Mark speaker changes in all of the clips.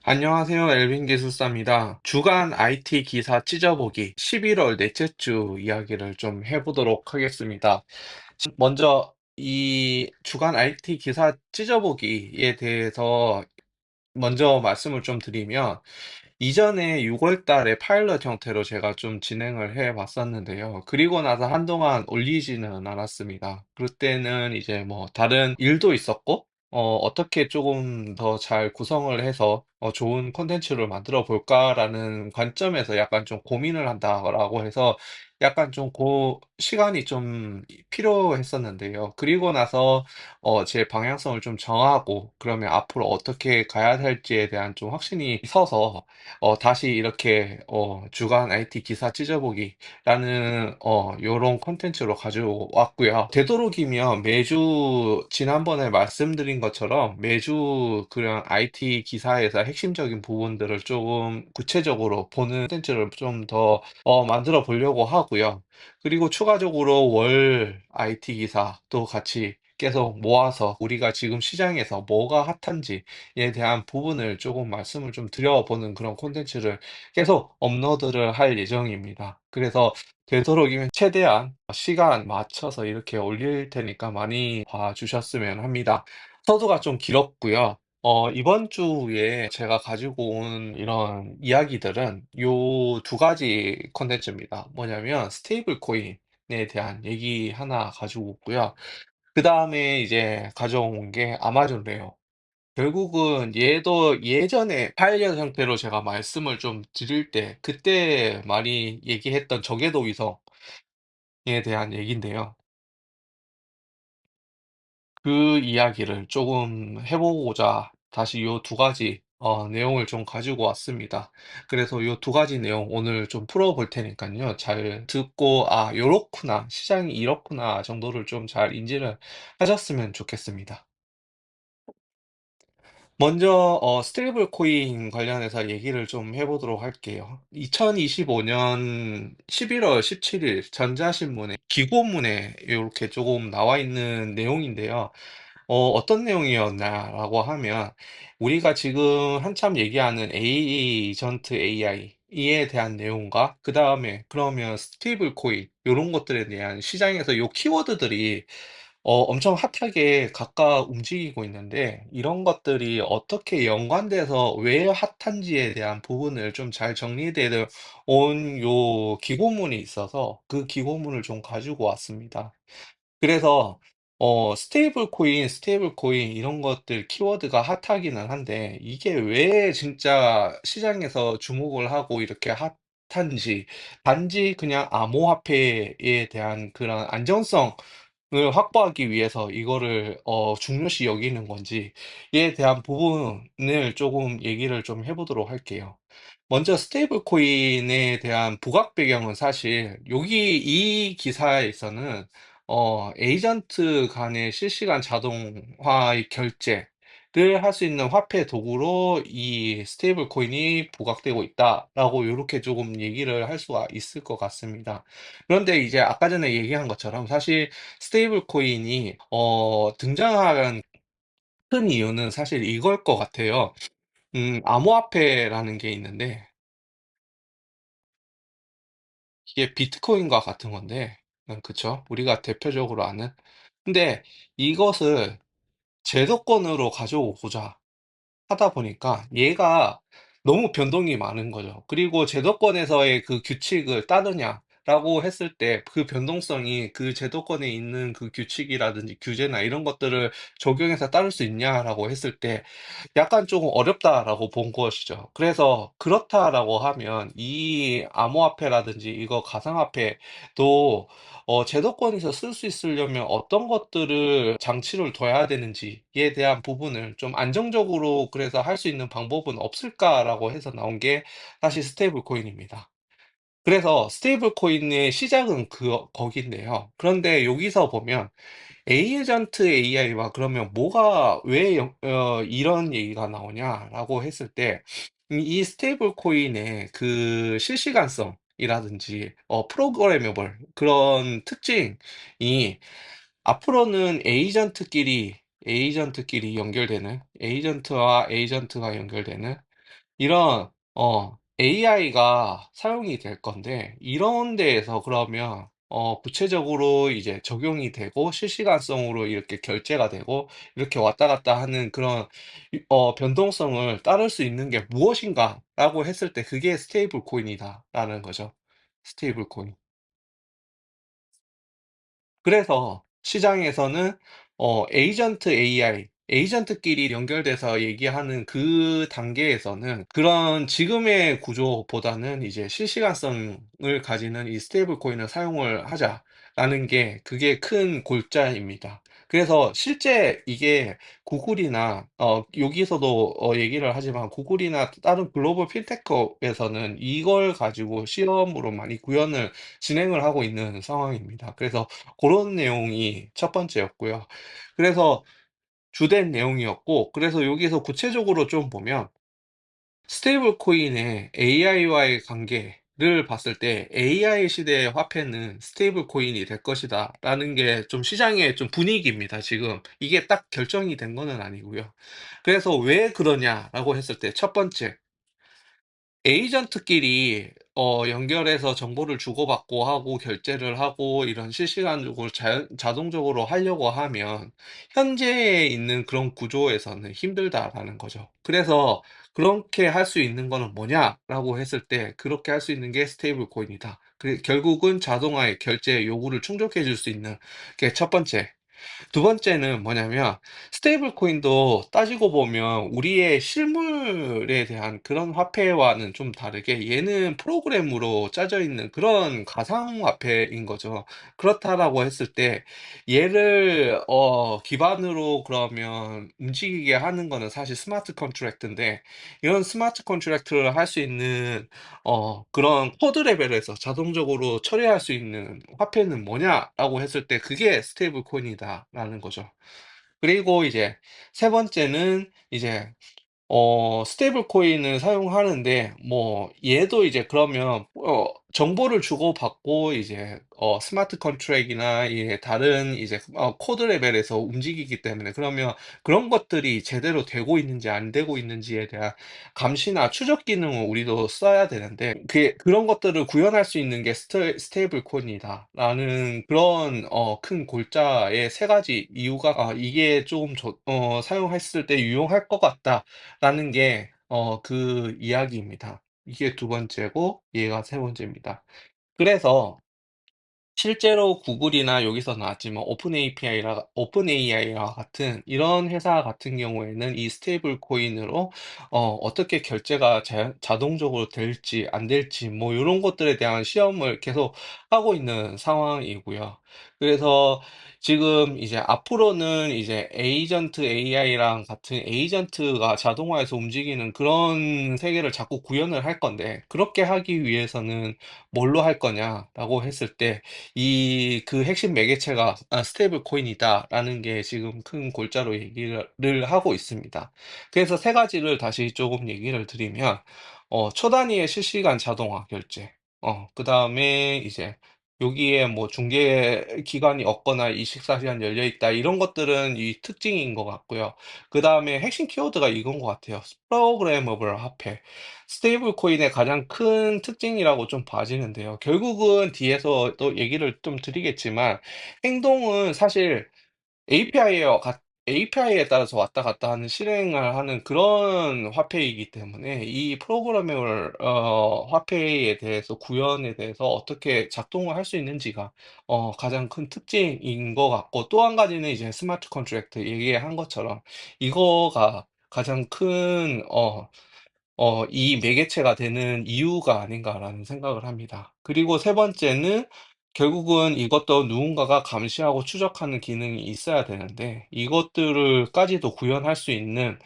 Speaker 1: 안녕하세요. 엘빈 기술사입니다. 주간 IT 기사 찢어보기 11월 넷째 주 이야기를 좀 해보도록 하겠습니다. 먼저 이 주간 IT 기사 찢어보기에 대해서 먼저 말씀을 좀 드리면 이전에 6월 달에 파일럿 형태로 제가 좀 진행을 해 봤었는데요. 그리고 나서 한동안 올리지는 않았습니다. 그때는 이제 뭐 다른 일도 있었고, 어떻게 조금 더 잘 구성을 해서 좋은 콘텐츠를 만들어 볼까라는 관점에서 약간 좀 고민을 한다라고 해서 약간 좀 시간이 좀 필요했었는데요. 그리고 나서 제 방향성을 좀 정하고 그러면 앞으로 어떻게 가야 할지에 대한 좀 확신이 서서 다시 이렇게 주간 IT 기사 찢어보기라는 요런 콘텐츠로 가져왔고요. 되도록이면 매주 지난번에 말씀드린 것처럼 매주 그런 IT 기사에서 핵심적인 부분들을 조금 구체적으로 보는 콘텐츠를 좀 더 만들어 보려고 하고요. 그리고 추가적으로 월 IT 기사도 같이 계속 모아서 우리가 지금 시장에서 뭐가 핫한지에 대한 부분을 조금 말씀을 좀 드려보는 그런 콘텐츠를 계속 업로드를 할 예정입니다. 그래서 되도록이면 최대한 시간 맞춰서 이렇게 올릴 테니까 많이 봐주셨으면 합니다. 서두가 좀 길었고요. 이번 주에 제가 가지고 온 이런 이야기들은 요 두 가지 콘텐츠입니다. 뭐냐면 스테이블 코인에 대한 얘기 하나 가지고 왔고요. 그 다음에 이제 가져온 게 아마존 레어. 결국은 얘도 예전에 파일럿 형태로 제가 말씀을 좀 드릴 때 그때 많이 얘기했던 저궤도 위성에 대한 얘기인데요. 그 이야기를 조금 해 보고자 다시 요 두 가지 내용을 좀 가지고 왔습니다. 그래서 요 두 가지 내용 오늘 좀 풀어 볼 테니깐요. 잘 듣고 '아 요렇구나. 시장이 이렇구나.' 정도를 좀 잘 인지를 하셨으면 좋겠습니다. 먼저 스테이블 코인 관련해서 얘기를 좀 해 보도록 할게요. 2025년 11월 17일 전자신문에 기고문에 요렇게 조금 나와 있는 내용인데요. 어떤 내용이었나라고 하면 우리가 지금 한참 얘기하는 에이전트 AI 이에 대한 내용과 그다음에 그러면 스테이블 코인 요런 것들에 대한 시장에서 요 키워드들이 엄청 핫하게 각각 움직이고 있는데 이런 것들이 어떻게 연관돼서 왜 핫한지에 대한 부분을 좀 잘 정리되어 온 요 기고문이 있어서 그 기고문을 좀 가지고 왔습니다. 그래서 스테이블 코인 이런 것들 키워드가 핫하기는 한데 이게 왜 진짜 시장에서 주목을 하고 이렇게 핫한지 단지 그냥 암호화폐에 대한 그런 안정성을 확보하기 위해서 이거를 중요시 여기는 건지에 대한 부분을 조금 얘기를 좀 해 보도록 할게요. 먼저 스테이블 코인에 대한 부각 배경은 사실 여기 이 기사에서는 에이전트 간의 실시간 자동화의 결제를 할 수 있는 화폐 도구로 이 스테이블 코인이 부각되고 있다라고 요렇게 조금 얘기를 할 수가 있을 것 같습니다. 그런데 이제 아까 전에 얘기한 것처럼 사실 스테이블 코인이 등장한 큰 이유는 사실 이걸 것 같아요. 암호화폐라는 게 있는데 이게 비트코인과 같은 건데 그쵸? 우리가 대표적으로 아는. 근데 이것을 제도권으로 가져오고자 하다 보니까 얘가 너무 변동이 많은 거죠. 그리고 제도권에서의 그 규칙을 따르냐라고 했을 때 그 변동성이 그 제도권에 있는 그 규칙이라든지 규제나 이런 것들을 적용해서 따를 수 있냐라고 했을 때 약간 조금 어렵다라고 본 것이죠. 그래서 그렇다라고 하면 이 암호화폐라든지 이거 가상화폐도 제도권에서 쓸 수 있으려면 어떤 것들을 장치를 둬야 되는지에 대한 부분을 좀 안정적으로 그래서 할 수 있는 방법은 없을까라고 해서 나온 게 사실 스테이블 코인입니다. 그래서 스테이블 코인의 시작은 거긴데요. 그런데 여기서 보면 에이전트 AI와 그러면 뭐가 왜 이런 얘기가 나오냐라고 했을 때 이 스테이블 코인의 그 실시간성이라든지 프로그래머블 그런 특징이 앞으로는 에이전트끼리 연결되는 에이전트와 연결되는 이런 AI가 사용이 될 건데 이런 데에서 그러면 구체적으로 이제 적용이 되고 실시간성으로 이렇게 결제가 되고 이렇게 왔다 갔다 하는 그런 변동성을 따를 수 있는 게 무엇인가라고 했을 때 그게 스테이블 코인이다라는 거죠. 스테이블 코인. 그래서 시장에서는 에이전트 AI, 에이전트끼리 연결돼서 얘기하는 그 단계에서는 그런 지금의 구조보다는 이제 실시간성을 가지는 이 스테이블 코인을 사용을 하자라는 게 그게 큰 골자입니다. 그래서 실제 이게 구글이나 여기서도 얘기를 하지만 구글이나 다른 글로벌 핀테크에서는 이걸 가지고 시험으로 많이 구현을 진행을 하고 있는 상황입니다. 그래서 그런 내용이 첫 번째였고요. 그래서 주된 내용이었고 그래서 여기서 구체적으로 좀 보면 스테이블 코인의 AI와의 관계를 봤을 때 'AI 시대의 화폐는 스테이블 코인이 될 것이다.'라는 게 좀 시장의 좀 분위기입니다 지금. 이게 딱 결정이 된 거는 아니고요. 그래서 "왜 그러냐?"라고 했을 때 첫 번째, 에이전트끼리 연결해서 정보를 주고받고 하고 결제를 하고 이런 실시간적으로 자동적으로 하려고 하면 현재에 있는 그런 구조에서는 힘들다라는 거죠. 그래서 "그렇게 할 수 있는 거는 뭐냐?"라고 했을 때 그렇게 할 수 있는 게 스테이블 코인이다. 결국은 자동화의 결제 요구를 충족해 줄 수 있는 게 첫 번째. 두 번째는 뭐냐면 스테이블 코인도 따지고 보면 우리의 실물에 대한 그런 화폐와는 좀 다르게 얘는 프로그램으로 짜져 있는 그런 가상화폐인 거죠. 그렇다라고 했을 때 얘를 기반으로 그러면 움직이게 하는 거는 사실 스마트 컨트랙트인데 이런 스마트 컨트랙트를 할 수 있는 그런 코드 레벨에서 자동적으로 처리할 수 있는 화폐는 뭐냐라고 했을 때 그게 스테이블 코인이다라는 거죠. 그리고 이제 세 번째는 이제 스테이블 코인을 사용하는데 뭐 얘도 이제 그러면 정보를 주고받고 이제 스마트 컨트랙이나 이 다른 이제 코드 레벨에서 움직이기 때문에 그러면 그런 것들이 제대로 되고 있는지 안 되고 있는지에 대한 감시나 추적 기능을 우리도 써야 되는데 그런 것들을 구현할 수 있는 게 스테이블 코인이다라는 그런 큰 골자의 세 가지 이유가 '이게 조금 사용했을 때 유용할 것 같다.' 라는 게 그 이야기입니다. 이게 두 번째고 얘가 세 번째입니다. 그래서 실제로 구글이나 여기서 나왔지만 오픈 AI와 같은 이런 회사 같은 경우에는 이 스테이블 코인으로 어떻게 결제가 자동적으로 될지 안 될지 뭐 요런 것들에 대한 시험을 계속 하고 있는 상황이고요. 그래서 지금 이제 앞으로는 이제 에이전트 AI랑 같은 에이전트가 자동화해서 움직이는 그런 세계를 자꾸 구현을 할 건데 그렇게 하기 위해서는 뭘로 할 거냐라고 했을 때 그 핵심 매개체가 스테이블 코인이다라는 게 지금 큰 골자로 얘기를 하고 있습니다. 그래서 세 가지를 다시 조금 얘기를 드리면 초단위의 실시간 자동화 결제, 그다음에 이제 여기에 뭐 중개 기간이 없거나 24시간 열려 있다 이런 것들은 이 특징인 것 같고요. 그다음에 핵심 키워드가 이건 것 같아요. 프로그래머블 화폐. 스테이블 코인의 가장 큰 특징이라고 좀 봐지는데요. 결국은 뒤에서 또 얘기를 좀 드리겠지만 행동은 사실 API에 따라서 왔다 갔다 하는 실행을 하는 그런 화폐이기 때문에 이 프로그래머블 화폐에 대해서 구현에 대해서 어떻게 작동을 할 수 있는지가 가장 큰 특징인 것 같고 또 한 가지는 이제 스마트 컨트랙트 얘기한 것처럼 이거가 가장 큰 이 매개체가 되는 이유가 아닌가라는 생각을 합니다. 그리고 세 번째는 결국은 이것도 누군가가 감시하고 추적하는 기능이 있어야 되는데 이것들을 까지도 구현할 수 있는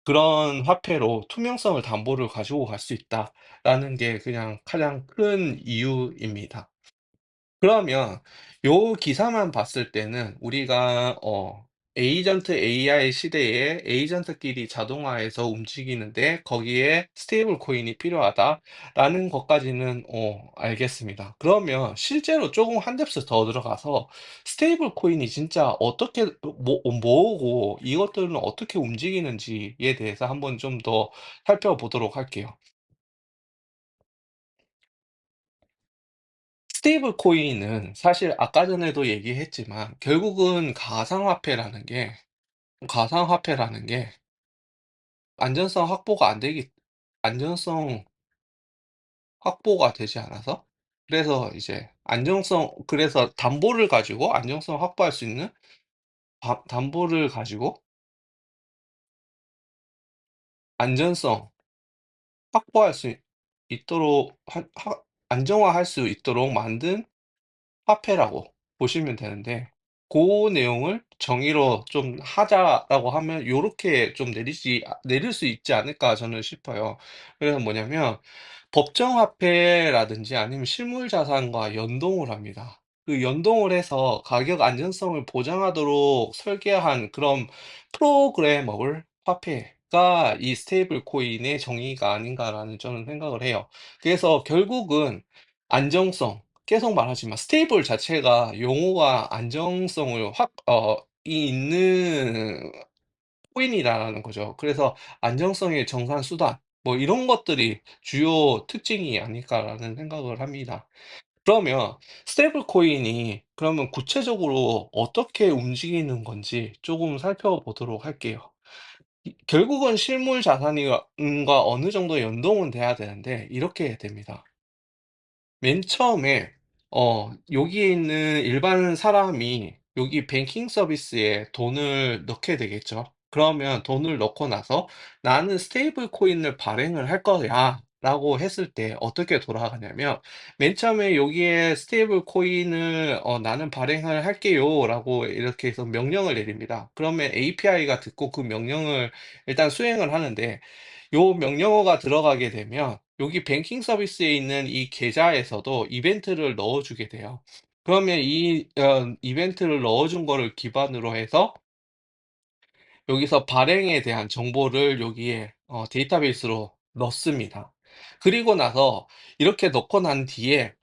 Speaker 1: 그런 화폐로 투명성을 담보를 가지고 갈 수 있다라는 게 그냥 가장 큰 이유입니다. 그러면 요 기사만 봤을 때는 우리가 에이전트 AI 시대에 에이전트끼리 자동화해서 움직이는데 거기에 스테이블 코인이 필요하다라는 것까지는 알겠습니다. 그러면 실제로 조금 한 뎁스 더 들어가서 스테이블 코인이 진짜 어떻게 뭐고 이것들은 어떻게 움직이는지에 대해서 한번 좀 더 살펴보도록 할게요. 스테이블 코인은 사실 아까 전에도 얘기했지만 결국은 가상화폐라는 게 안전성 확보가 안 되기 안전성 확보가 되지 않아서 그래서 담보를 가지고 안정성 확보할 수 있는 담보를 가지고 안전성 확보할 수 있도록 안정화할 수 있도록 만든 화폐라고 보시면 되는데, 고 내용을 정의로 좀 하자라고 하면 요렇게 좀 내릴 수 있지 않을까 저는 싶어요. 그래서 뭐냐면 법정화폐라든지 아니면 실물자산과 연동을 합니다. 그 연동을 해서 가격 안전성을 보장하도록 설계한 그런 프로그래머블 화폐가 이 스테이블 코인의 정의가 아닌가라는 저는 생각을 해요. 그래서 결국은 안정성, 계속 말하지만 스테이블 자체가 용어가 안정성을 이 있는 코인이라는 거죠. 그래서 안정성의 정산 수단 뭐 이런 것들이 주요 특징이 아닐까라는 생각을 합니다. 그러면 스테이블 코인이 그러면 구체적으로 어떻게 움직이는 건지 조금 살펴보도록 할게요. 결국은 실물 자산이 과 어느 정도 연동은 돼야 되는데 이렇게 됩니다. 맨 처음에 여기에 있는 일반 사람이 여기 뱅킹 서비스에 돈을 넣게 되겠죠. 그러면 돈을 넣고 나서 "나는 스테이블 코인을 발행을 할 거야."라고 했을 때 어떻게 돌아가냐면 맨 처음에 여기에 "스테이블 코인을 나는 발행을 할게요."라고 이렇게 해서 명령을 내립니다. 그러면 API가 듣고 그 명령을 일단 수행을 하는데, 요 명령어가 들어가게 되면 여기 뱅킹 서비스에 있는 이 계좌에서도 이벤트를 넣어 주게 돼요. 그러면 이 이벤트를 넣어 준 거를 기반으로 해서 여기서 발행에 대한 정보를 여기에 데이터베이스로 넣습니다. 그리고 나서 이렇게 넣고 난 뒤에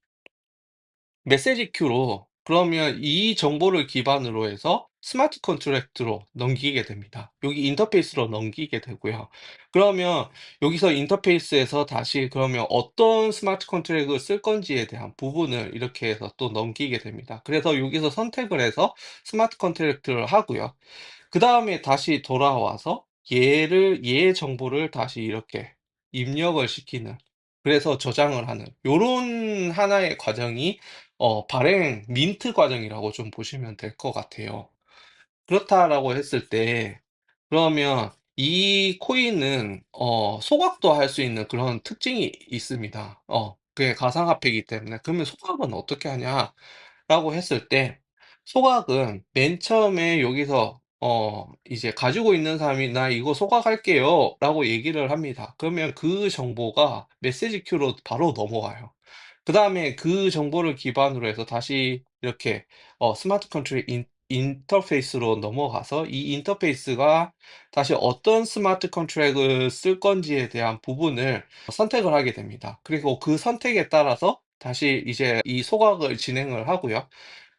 Speaker 1: 메시지 큐로 그러면 이 정보를 기반으로 해서 스마트 컨트랙트로 넘기게 됩니다. 여기 인터페이스로 넘기게 되고요. 그러면 여기서 인터페이스에서 다시 그러면 어떤 스마트 컨트랙을 쓸 건지에 대한 부분을 이렇게 해서 또 넘기게 됩니다. 그래서 여기서 선택을 해서 스마트 컨트랙트를 하고요. 그다음에 다시 돌아와서 얘의 정보를 다시 이렇게 입력을 시키는, 그래서 저장을 하는 요런 하나의 과정이 발행 민트 과정이라고 좀 보시면 될 것 같아요. 그렇다라고 했을 때 그러면 이 코인은 소각도 할 수 있는 그런 특징이 있습니다. 그게 가상화폐이기 때문에. 그러면 소각은 어떻게 하냐라고 했을 때, 소각은 맨 처음에 여기서 이제 가지고 있는 사람이 "나 이거 소각할게요."라고 얘기를 합니다. 그러면 그 정보가 메시지 큐로 바로 넘어가요. 그다음에 그 정보를 기반으로 해서 다시 이렇게 스마트 컨트롤 인터페이스로 넘어가서 이 인터페이스가 다시 어떤 스마트 컨트랙을 쓸 건지에 대한 부분을 선택을 하게 됩니다. 그리고 그 선택에 따라서 다시 이제 이 소각을 진행을 하고요.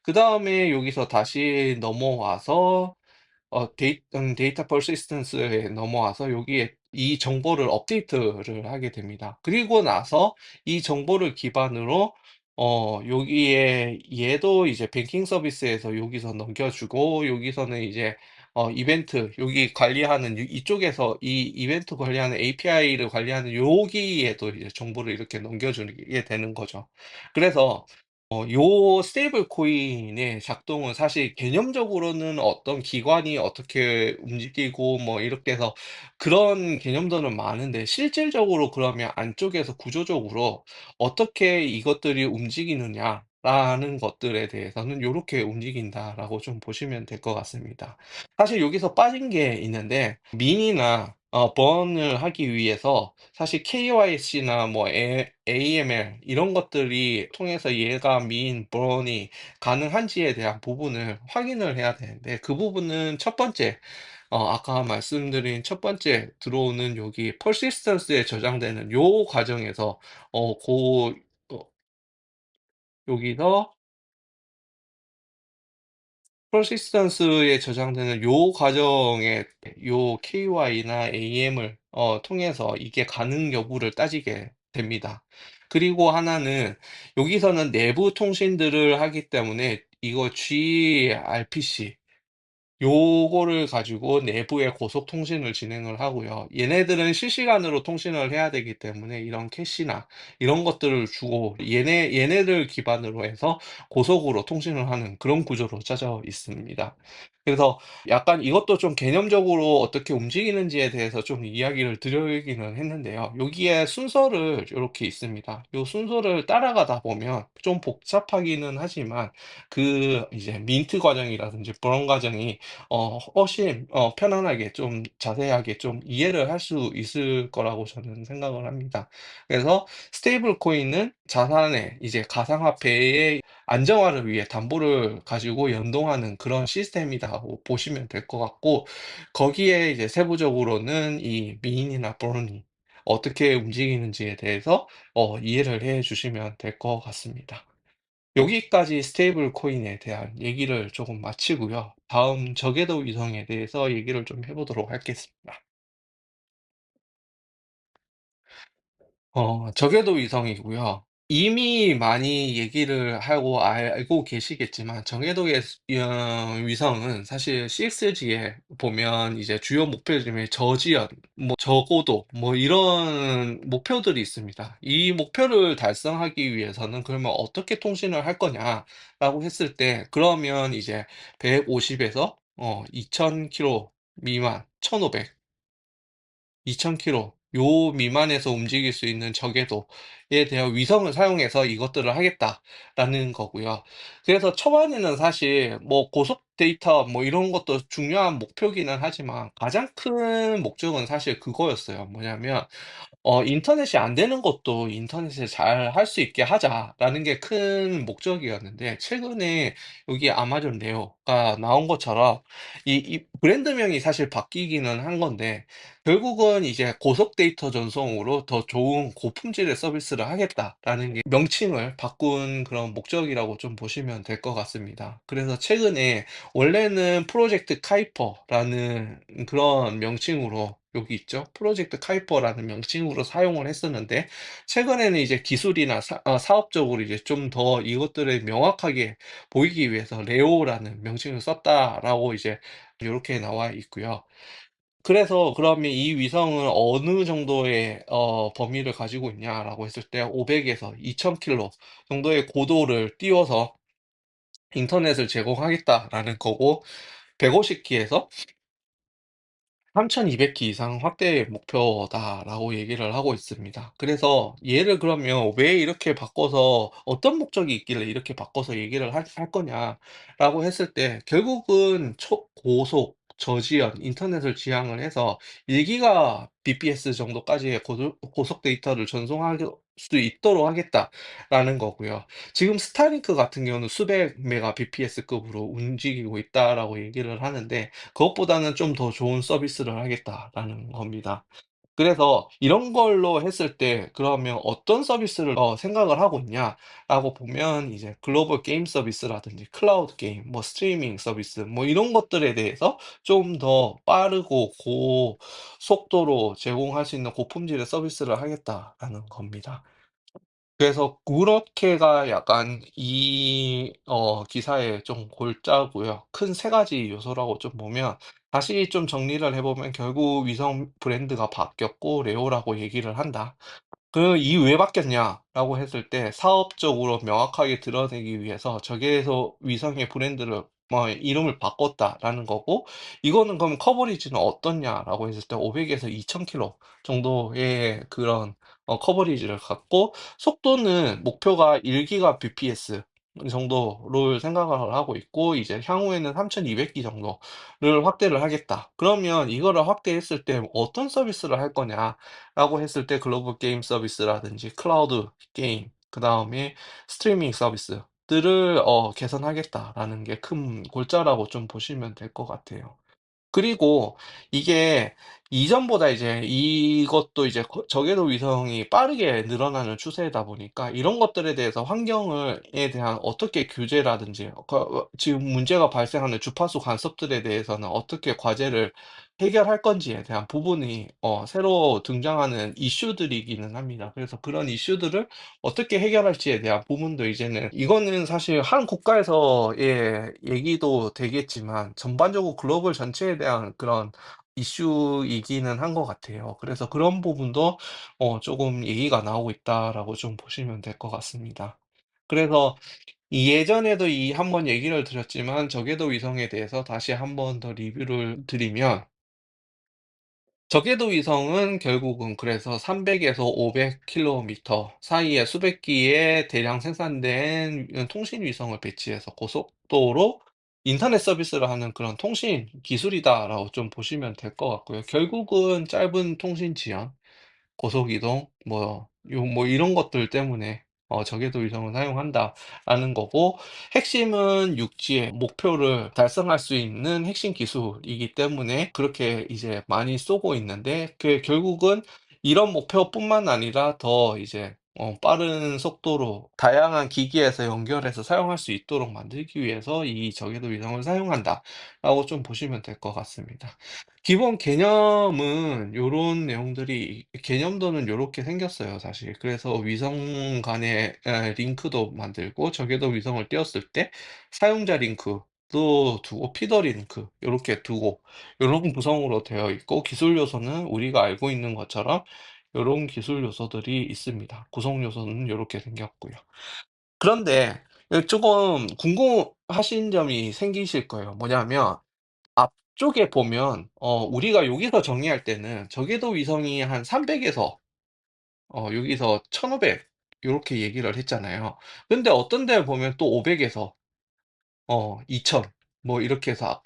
Speaker 1: 그다음에 여기서 다시 넘어와서 데이터 퍼시스턴스에 넘어와서 여기에 이 정보를 업데이트를 하게 됩니다. 그리고 나서 이 정보를 기반으로 여기에 얘도 이제 뱅킹 서비스에서 여기서 넘겨주고, 여기서는 이제 이벤트 여기 관리하는 이쪽에서 이 이벤트 관리하는 API를 관리하는 여기에도 이제 정보를 이렇게 넘겨주게 되는 거죠. 그래서 요 스테이블 코인의 작동은 사실 개념적으로는 어떤 기관이 어떻게 움직이고 뭐 이렇게 해서 그런 개념들은 많은데, 실질적으로 그러면 안쪽에서 구조적으로 어떻게 이것들이 움직이느냐라는 것들에 대해서는 요렇게 움직인다라고 좀 보시면 될 것 같습니다. 사실 여기서 빠진 게 있는데, 민이나 번을 하기 위해서 사실 KYC나 뭐 AML 이런 것들이 통해서 얘가 민 번이 가능한지에 대한 부분을 확인을 해야 되는데, 그 부분은 첫 번째, 아까 말씀드린 첫 번째 들어오는 여기 persistence에 저장되는 요 과정에서 어 고 어 여기서 persistence에 저장되는 요 과정에 요 KY나 AM을 통해서 이게 가능 여부를 따지게 됩니다. 그리고 하나는, 여기서는 내부 통신들을 하기 때문에 이거 gRPC 요거를 가지고 내부의 고속 통신을 진행을 하고요. 얘네들은 실시간으로 통신을 해야 되기 때문에 이런 캐시나 이런 것들을 주고 얘네들 기반으로 해서 고속으로 통신을 하는 그런 구조로 짜져 있습니다. 그래서 약간 이것도 좀 개념적으로 어떻게 움직이는지에 대해서 좀 이야기를 드리기는 했는데요. 여기에 순서를 요렇게 있습니다. 요 순서를 따라가다 보면 좀 복잡하기는 하지만 그 이제 민트 과정이라든지 브런 과정이 훨씬 편안하게 좀 자세하게 좀 이해를 할 수 있을 거라고 저는 생각을 합니다. 그래서 스테이블 코인은 자산의 이제 가상화폐의 안정화를 위해 담보를 가지고 연동하는 그런 시스템이라고 보시면 될 것 같고, 거기에 이제 세부적으로는 이 민이나 버런이 어떻게 움직이는지에 대해서 이해를 해 주시면 될 것 같습니다. 여기까지 스테이블 코인에 대한 얘기를 조금 마치고요. 다음 저궤도 위성에 대해서 얘기를 좀 해 보도록 하겠습니다. 저궤도 위성이고요. 이미 많이 얘기를 하고 알고 계시겠지만, 정궤도의 위성은 사실 CXG에 보면 이제 주요 목표 중에 저지연, 뭐 저고도, 뭐 이런 목표들이 있습니다. 이 목표를 달성하기 위해서는 그러면 어떻게 통신을 할 거냐라고 했을 때, 그러면 이제 150에서 2000km 미만, 1500, 2000km 요 미만에서 움직일 수 있는 저궤도에 대한 위성을 사용해서 이것들을 하겠다라는 거고요. 그래서 초반에는 사실 뭐 고속 데이터 뭐 이런 것도 중요한 목표기는 하지만, 가장 큰 목적은 사실 그거였어요. 뭐냐면 인터넷이 안 되는 것도 인터넷을 잘 할 수 있게 하자라는 게 큰 목적이었는데, 최근에 여기 아마존 레오가 나온 것처럼 이 브랜드명이 사실 바뀌기는 한 건데, 결국은 이제 고속 데이터 전송으로 더 좋은 고품질의 서비스를 하겠다라는 게 명칭을 바꾼 그런 목적이라고 좀 보시면 될 것 같습니다. 그래서 최근에 원래는 프로젝트 카이퍼라는 그런 명칭으로, 여기 있죠. 프로젝트 카이퍼라는 명칭으로 사용을 했었는데, 최근에는 이제 기술이나 사업적으로 이제 좀 더 이것들을 명확하게 보이기 위해서 레오라는 명칭을 썼다라고 이제 요렇게 나와 있고요. 그래서 그러면 이 위성은 어느 정도의 범위를 가지고 있냐라고 했을 때, 500에서 2000km 정도의 고도를 띄워서 인터넷을 제공하겠다라는 거고, 150기에서 3,200기 이상 확대 목표다라고 얘기를 하고 있습니다. 그래서 얘를 그러면 왜 이렇게 바꿔서, 어떤 목적이 있길래 이렇게 바꿔서 얘기를 할 거냐라고 했을 때, 결국은 초고속 저지연 인터넷을 지향을 해서 1기가 bps 정도까지의 고속 데이터를 전송할 수 있도록 하겠다라는 거고요. 지금 스타링크 같은 경우는 수백 메가 bps급으로 움직이고 있다라고 얘기를 하는데, 그것보다는 좀 더 좋은 서비스를 하겠다라는 겁니다. 그래서 이런 걸로 했을 때 그러면 어떤 서비스를 생각을 하고 있냐라고 보면, 이제 글로벌 게임 서비스라든지 클라우드 게임, 뭐 스트리밍 서비스, 뭐 이런 것들에 대해서 좀 더 빠르고 고속도로 제공할 수 있는 고품질의 서비스를 하겠다라는 겁니다. 그래서 그렇게가 약간 이 기사의 좀 골자고요. 큰 세 가지 요소라고 좀 보면, 다시 좀 정리를 해 보면 결국 위성 브랜드가 바뀌었고 레오라고 얘기를 한다. 그 "이 왜 바뀌었냐?"라고 했을 때, 사업적으로 명확하게 드러내기 위해서 저기에서 위성의 브랜드를 이름을 바꿨다라는 거고, 이거는 그럼 "커버리지는 어떻냐?"라고 했을 때 500에서 2000km 정도의 그런 커버리지를 갖고, 속도는 목표가 1 기가 bps 정도를 생각을 하고 있고 이제 향후에는 3,200기 정도를 확대를 하겠다. 그러면 이거를 확대했을 때 어떤 서비스를 할 거냐라고 했을 때 글로벌 게임 서비스라든지 클라우드 게임 그다음에 스트리밍 서비스들을 개선하겠다라는 게 큰 골자라고 좀 보시면 될 것 같아요. 그리고 이게 이전보다 이제 이것도 이제 저궤도 위성이 빠르게 늘어나는 추세다 보니까 이런 것들에 대해서 환경을 에 대한 어떻게 규제라든지 지금 문제가 발생하는 주파수 간섭들에 대해서는 어떻게 과제를 해결할 건지에 대한 부분이 새로 등장하는 이슈들이기는 합니다. 그래서 그런 이슈들을 어떻게 해결할지에 대한 부분도 이제는 이거는 사실 한 국가에서의 얘기도 되겠지만 전반적으로 글로벌 전체에 대한 그런 이슈이기는 한 것 같아요. 그래서 그런 부분도 조금 얘기가 나오고 있다라고 좀 보시면 될 것 같습니다. 그래서 예전에도 한번 얘기를 드렸지만 저궤도 위성에 대해서 다시 한번 더 리뷰를 드리면 저궤도 위성은 결국은 그래서 300 에서 500 킬로미터 사이에 수백 기의 대량 생산된 통신 위성을 배치해서 고속도로 인터넷 서비스를 하는 그런 통신 기술이다라고 좀 보시면 될 것 같고요. 결국은 짧은 통신 지연 고속 이동 뭐 이런 것들 때문에 저궤도 위성을 사용한다라는 거고 핵심은 육지의 목표를 달성할 수 있는 핵심 기술이기 때문에 그렇게 이제 많이 쏘고 있는데 결국은 이런 목표뿐만 아니라 더 이제 빠른 속도로 다양한 기기에서 연결해서 사용할 수 있도록 만들기 위해서 이 저궤도 위성을 사용한다라고 좀 보시면 될 것 같습니다. 기본 개념은 요런 내용들이 개념도는 요렇게 생겼어요 사실. 그래서 위성 간의 링크도 만들고 저궤도 위성을 띄웠을 때 사용자 링크도 두고 피더 링크 요렇게 두고 요런 구성으로 되어 있고 기술 요소는 우리가 알고 있는 것처럼 요런 기술 요소들이 있습니다. 구성 요소는 요렇게 생겼고요. 그런데 쪼금 궁금하신 점이 생기실 거예요. 뭐냐면 앞쪽에 보면 우리가 여기서 정의할 때는 저궤도 위성이 한 300 에서 여기서 1,500 요렇게 얘기를 했잖아요. 근데 어떤 데 보면 또 500 에서 2,000 뭐 이렇게 해서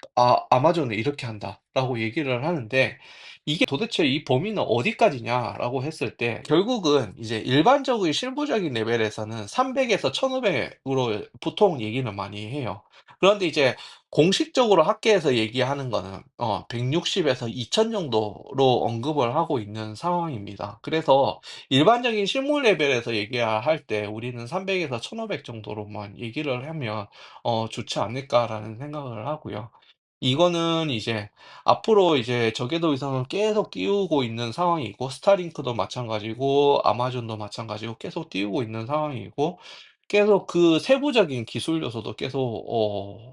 Speaker 1: 아마존은 이렇게 한다라고 얘기를 하는데 이게 도대체 이 범위는 어디까지냐라고 했을 때 결국은 이제 일반적인 실무적인 레벨에서는 300 에서 1,500 으로 보통 얘기는 많이 해요. 그런데 이제 공식적으로 학계에서 얘기하는 거는 160 에서 2,000 정도로 언급을 하고 있는 상황입니다. 그래서 일반적인 실무 레벨에서 얘기할 때 우리는 300 에서 1,500 정도로만 얘기를 하면 좋지 않을까라는 생각을 하고요. 이거는 이제 앞으로 이제 저궤도 위성을 계속 띄우고 있는 상황이고 스타링크도 마찬가지고 아마존도 마찬가지고 계속 띄우고 있는 상황이고 계속 그 세부적인 기술 요소도 계속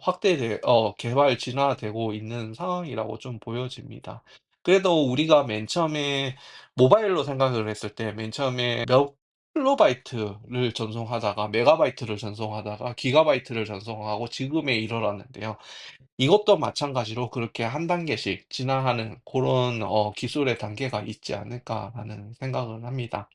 Speaker 1: 개발 진화되고 있는 상황이라고 좀 보여집니다. 그래도 우리가 맨 처음에 모바일로 생각을 했을 때 맨 처음에 몇 킬로바이트를 전송하다가 메가바이트를 전송하다가 기가바이트를 전송하고 지금에 이르렀는데요. 이것도 마찬가지로 그렇게 한 단계씩 진화하는 고런 '기술의 단계가 있지 않을까.'라는 생각을 합니다.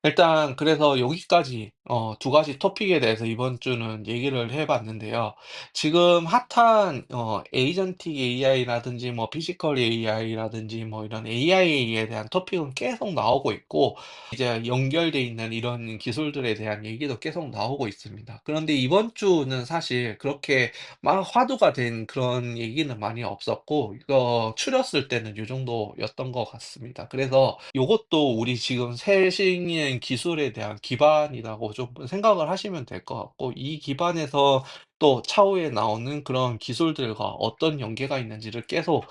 Speaker 1: 일단 그래서 여기까지 두 가지 토픽에 대해서 이번 주는 얘기를 해 봤는데요. 지금 핫한 에이전틱 AI라든지 뭐 피지컬 AI라든지 뭐 이런 AI에 대한 토픽은 계속 나오고 있고 이제 연결돼 있는 이런 기술들에 대한 얘기도 계속 나오고 있습니다. 그런데 이번 주는 사실 그렇게 막 화두가 된 그런 얘기는 많이 없었고 이거 추렸을 때는 요 정도였던 것 같습니다. 그래서 요것도 우리 지금 최신의 기술에 대한 기반이라고 좀 생각을 하시면 될 것 같고 이 기반에서 또 차후에 나오는 그런 기술들과 어떤 연계가 있는지를 계속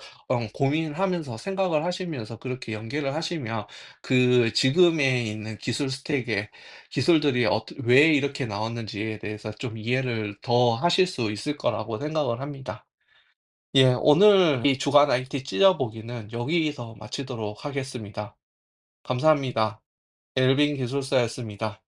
Speaker 1: 고민하면서 생각을 하시면서 그렇게 연계를 하시면 그 지금에 있는 기술 스택의 기술들이 왜 이렇게 나왔는지에 대해서 좀 이해를 더 하실 수 있을 거라고 생각을 합니다. 예, 오늘 이 주간 IT 찢어보기는 여기서 마치도록 하겠습니다. 감사합니다. 엘빈 기술사였습니다.